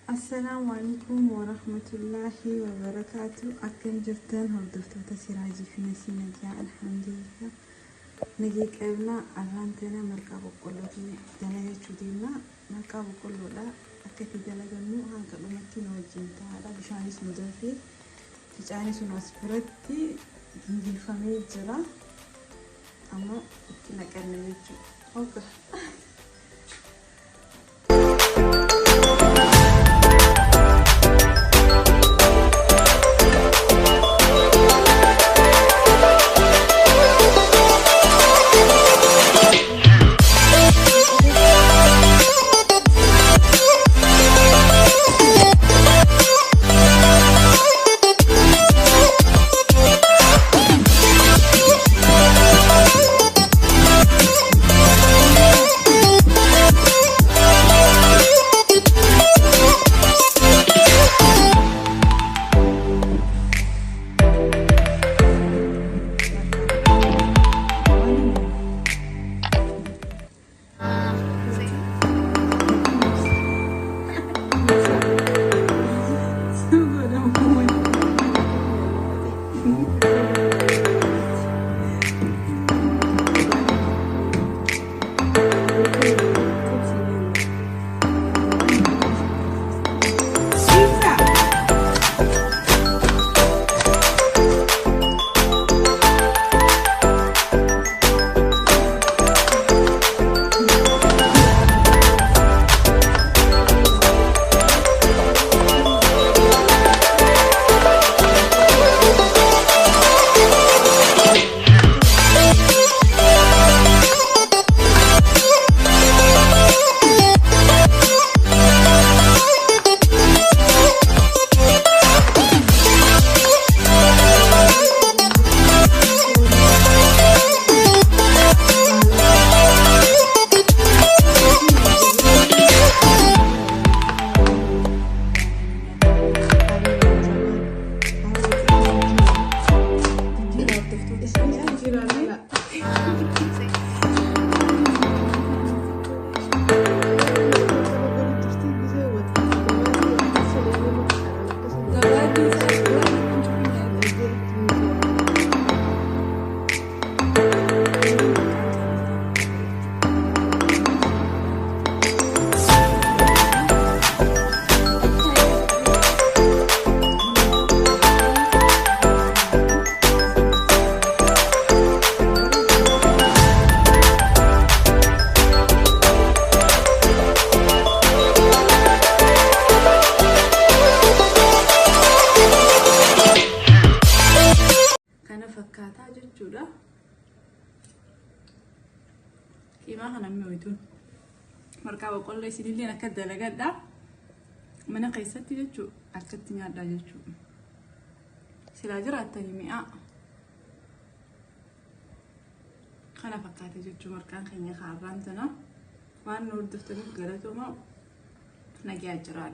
السلام عليكم ورحمة الله وبركاته. أكن jirtan hordoftoota siraajii fi Nasi nagaa alhamdulillah. Nagee qabna arraantana marqaa boqqollootti dalagachuu deemna. Marqaa boqqolloodha akka itti dalagannu hanga dhumatti nu wajjin ta'aadha. Bishaanis nu danfee ficaanis nu as biratti gingilfamee jira. Amma itti naqanna jechuudha. كيما هنعمل ويتون مركب وقول لي سيدي أنا كده لقدا من قيستي جتشو أكتني على جتشو سلاجرة التنمية خنا فكرت جتشو مركان خيني خاربانتنا وان نور دفتني قرأتو ما نجي أجرا